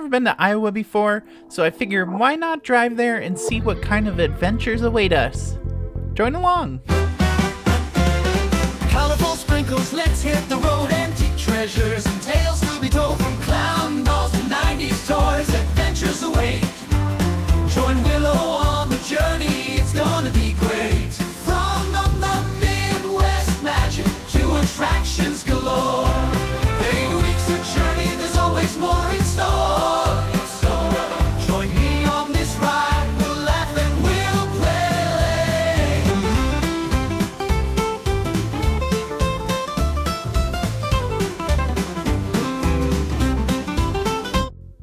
never been to Iowa before, so I figure why not drive there and see what kind of adventures await us. Join along. Colorful sprinkles, let's hit the road. Antique treasures and tales to be told, from clown dolls to 90s toys. Adventures await. Join Willow on the journey, it's gonna be great. From the Midwest magic to attractions galore. 8 weeks of journey, there's always more in store. Join me on this ride, we'll laugh and we'll play.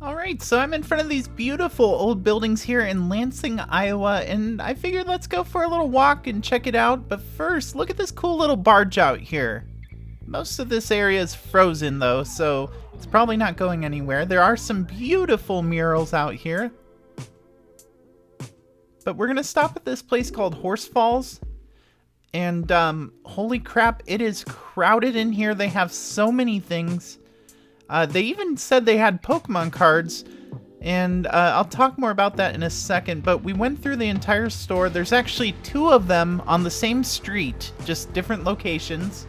Alright, so I'm in front of these beautiful old buildings here in Lansing, Iowa, and I figured let's go for a little walk and check it out. But first, look at this cool little barge out here. Most of this area is frozen though, so it's probably not going anywhere. There are some beautiful murals out here. But we're gonna stop at this place called Horse Falls. And holy crap, it is crowded in here. They have so many things. They even said they had Pokemon cards. And I'll talk more about that in a second. But we went through the entire store. There's actually 2 of them on the same street, just different locations.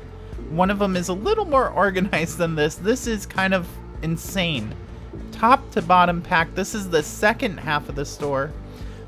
One of them is a little more organized than this. This is kind of insane. Top to bottom packed. This is the second half of the store.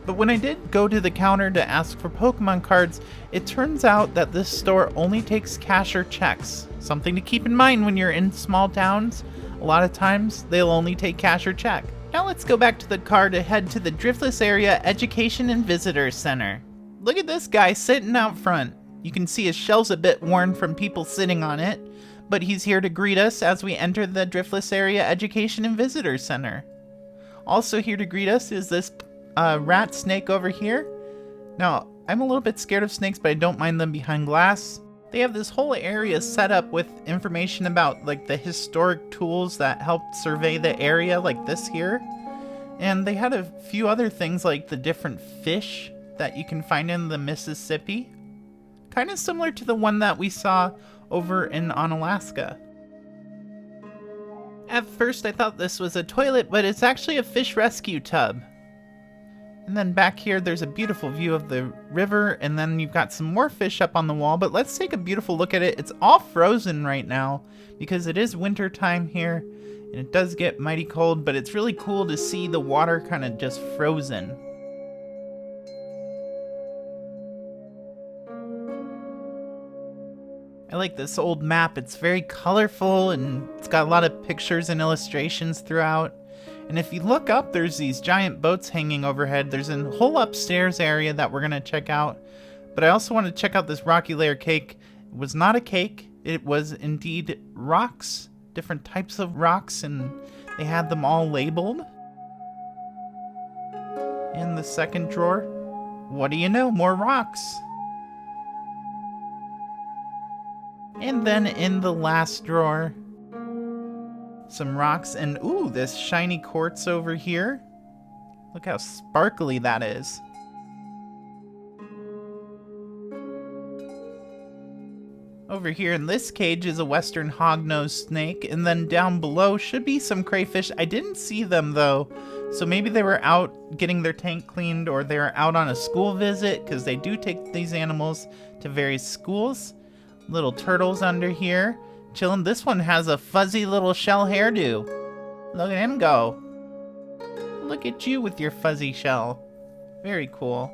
But when I did go to the counter to ask for Pokemon cards, it turns out that this store only takes cash or checks. Something to keep in mind when you're in small towns. A lot of times, they'll only take cash or check. Now let's go back to the car to head to the Driftless Area Education and Visitor Center. Look at this guy sitting out front. You can see his shell's a bit worn from people sitting on it, but he's here to greet us as we enter the Driftless Area Education and Visitor Center. Also here to greet us is this rat snake over here. Now, I'm a little bit scared of snakes, but I don't mind them behind glass. They have this whole area set up with information about like the historic tools that helped survey the area, like this here. And they had a few other things like the different fish that you can find in the Mississippi. Kind of similar to the one that we saw over on Alaska. At first I thought this was a toilet, but it's actually a fish rescue tub. And then back here there's a beautiful view of the river, and then you've got some more fish up on the wall, but let's take a beautiful look at it. It's all frozen right now because it is winter time here, and it does get mighty cold, but it's really cool to see the water kind of just frozen. I like this old map. It's very colorful and it's got a lot of pictures and illustrations throughout. And if you look up, there's these giant boats hanging overhead. There's a whole upstairs area that we're going to check out. But I also want to check out this rocky layer cake. It was not a cake. It was indeed rocks, different types of rocks, and they had them all labeled. In the second drawer, what do you know? More rocks. And then in the last drawer, some rocks, and ooh, this shiny quartz over here. Look how sparkly that is. Over here in this cage is a western hognose snake, and then down below should be some crayfish. I didn't see them though, so maybe they were out getting their tank cleaned, or they were out on a school visit, because they do take these animals to various schools. Little turtles under here, chilling. This one has a fuzzy little shell hairdo. Look at him go. Look at you with your fuzzy shell. Very cool.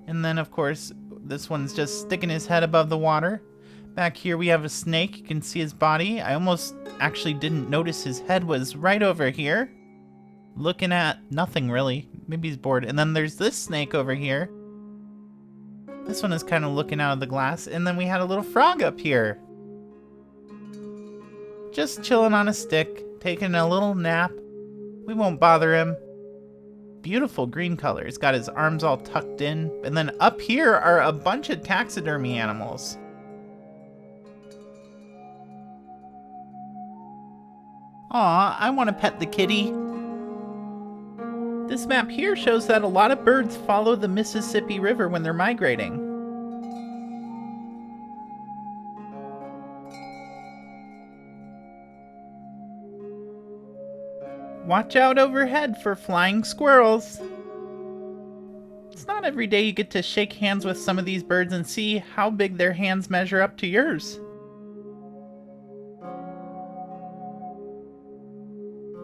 And then, of course, this one's just sticking his head above the water. Back here we have a snake. You can see his body. I almost actually didn't notice his head was right over here, looking at nothing really. Maybe he's bored. And then there's this snake over here. This one is kind of looking out of the glass. And then we had a little frog up here, just chilling on a stick, taking a little nap. We won't bother him. Beautiful green color. He's got his arms all tucked in. And then up here are a bunch of taxidermy animals. Aw, I want to pet the kitty. This map here shows that a lot of birds follow the Mississippi River when they're migrating. watch out overhead for flying squirrels. It's not every day you get to shake hands with some of these birds and see how big their hands measure up to yours.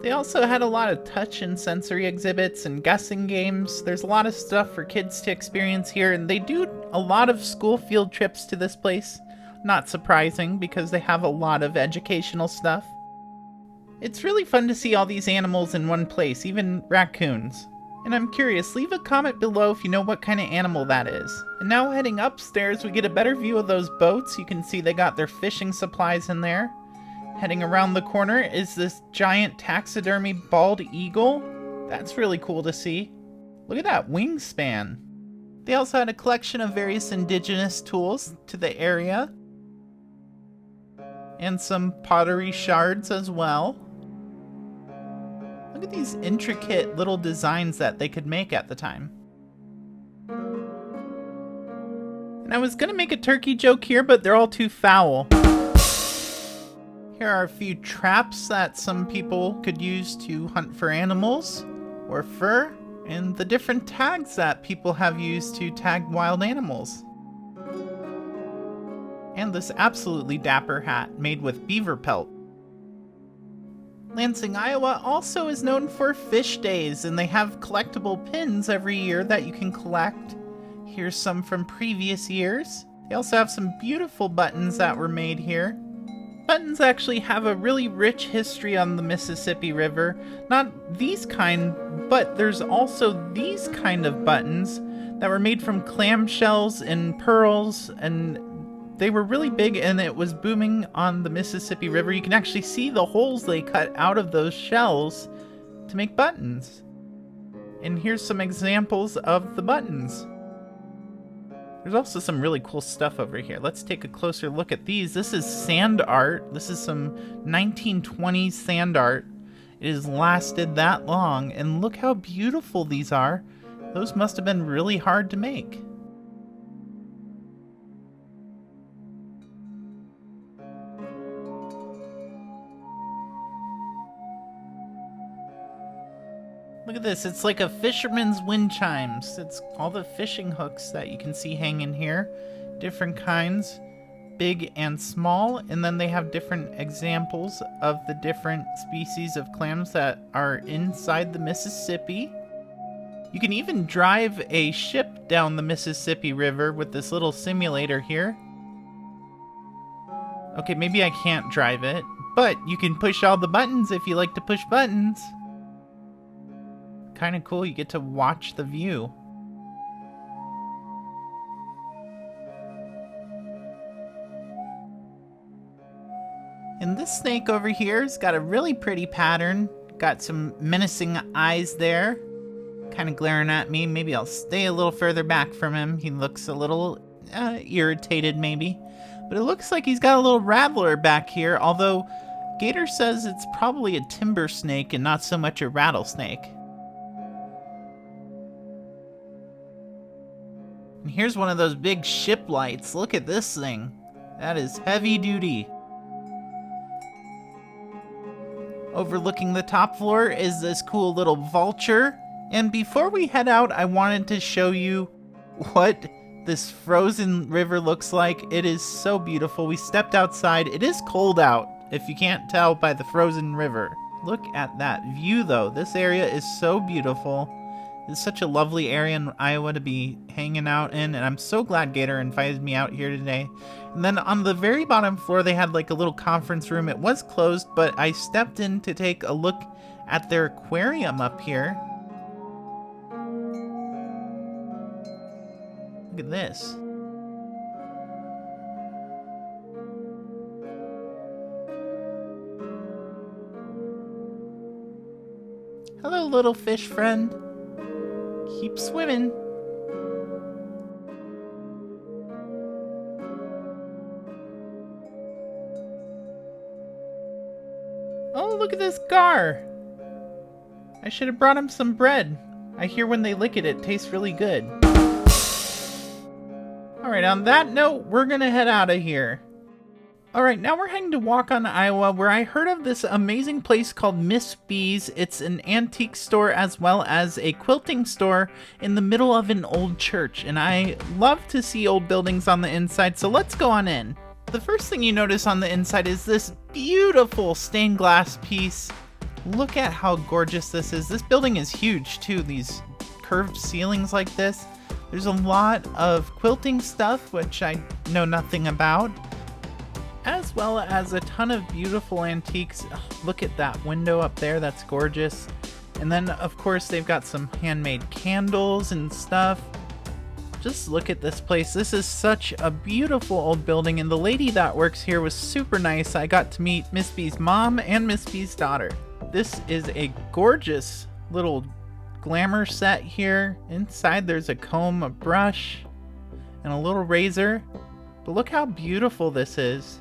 They also had a lot of touch and sensory exhibits and guessing games. There's a lot of stuff for kids to experience here, and they do a lot of school field trips to this place. Not surprising, because they have a lot of educational stuff. It's really fun to see all these animals in one place, even raccoons. And I'm curious, leave a comment below if you know what kind of animal that is. And now heading upstairs, we get a better view of those boats. You can see they got their fishing supplies in there. Heading around the corner is this giant taxidermy bald eagle. That's really cool to see. Look at that wingspan. They also had a collection of various indigenous tools to the area. And some pottery shards as well. Look at these intricate little designs that they could make at the time. And I was gonna make a turkey joke here, but they're all too foul. Here are a few traps that some people could use to hunt for animals or fur, and the different tags that people have used to tag wild animals. And this absolutely dapper hat made with beaver pelt. Lansing, Iowa also is known for fish days, and they have collectible pins every year that you can collect. Here's some from previous years. They also have some beautiful buttons that were made here. Buttons actually have a really rich history on the Mississippi River. Not these kind, but there's also these kind of buttons that were made from clamshells and pearls, and they were really big, and it was booming on the Mississippi River. You can actually see the holes they cut out of those shells to make buttons. And here's some examples of the buttons. There's also some really cool stuff over here. Let's take a closer look at these. This is sand art. This is some 1920s sand art. It has lasted that long, and look how beautiful these are. Those must have been really hard to make. Look at this, it's like a fisherman's wind chimes. It's all the fishing hooks that you can see hanging here. Different kinds, big and small, and then they have different examples of the different species of clams that are inside the Mississippi. You can even drive a ship down the Mississippi River with this little simulator here. Okay, maybe I can't drive it, but you can push all the buttons if you like to push buttons. Kind of cool, you get to watch the view. And this snake over here's got a really pretty pattern. Got some menacing eyes there. Kind of glaring at me. Maybe I'll stay a little further back from him. He looks a little irritated maybe. But it looks like he's got a little rattler back here, although Gator says it's probably a timber snake and not so much a rattlesnake. And here's one of those big ship lights. Look at this thing. That is heavy duty. Overlooking the top floor is this cool little vulture. And before we head out, I wanted to show you what this frozen river looks like. It is so beautiful. We stepped outside. It is cold out, if you can't tell by the frozen river. Look at that view though. This area is so beautiful. It's such a lovely area in Iowa to be hanging out in, and I'm so glad Gator invited me out here today. And then on the very bottom floor, they had like a little conference room. It was closed, but I stepped in to take a look at their aquarium up here. Look at this. Hello, little fish friend. Keep swimming. Oh, look at this gar. I should have brought him some bread. I hear when they lick it, it tastes really good. Alright, on that note, we're gonna head out of here. Alright, now we're heading to Waukon, Iowa, where I heard of this amazing place called Miss B's. It's an antique store as well as a quilting store in the middle of an old church, and I love to see old buildings on the inside, so let's go on in. The first thing you notice on the inside is this beautiful stained glass piece. Look at how gorgeous this is. This building is huge too, these curved ceilings like this. There's a lot of quilting stuff, which I know nothing about, as well as a ton of beautiful antiques. Ugh, look at that window up there, that's gorgeous. And then of course they've got some handmade candles and stuff. Just look at this place. This is such a beautiful old building, and the lady that works here was super nice. I got to meet Miss B's mom and Miss B's daughter. This is a gorgeous little glamour set here. Inside there's a comb, a brush, and a little razor. But look how beautiful this is.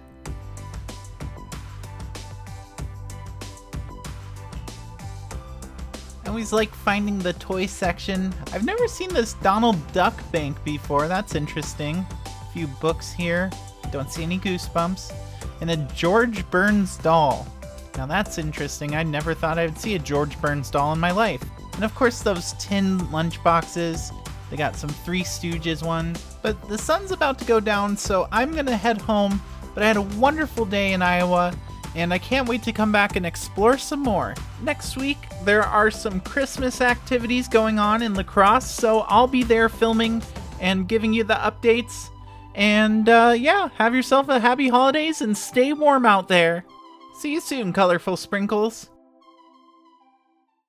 I always like finding the toy section. I've never seen this Donald Duck bank before. That's interesting. A few books here. Don't see any Goosebumps. And a George Burns doll. Now that's interesting. I never thought I would see a George Burns doll in my life. And of course those tin lunch boxes. They got some Three Stooges ones. But the sun's about to go down, so I'm gonna head home. But I had a wonderful day in Iowa, and I can't wait to come back and explore some more. Next week, there are some Christmas activities going on in La Crosse, so I'll be there filming and giving you the updates. And yeah, have yourself a happy holidays and stay warm out there. See you soon, colorful sprinkles.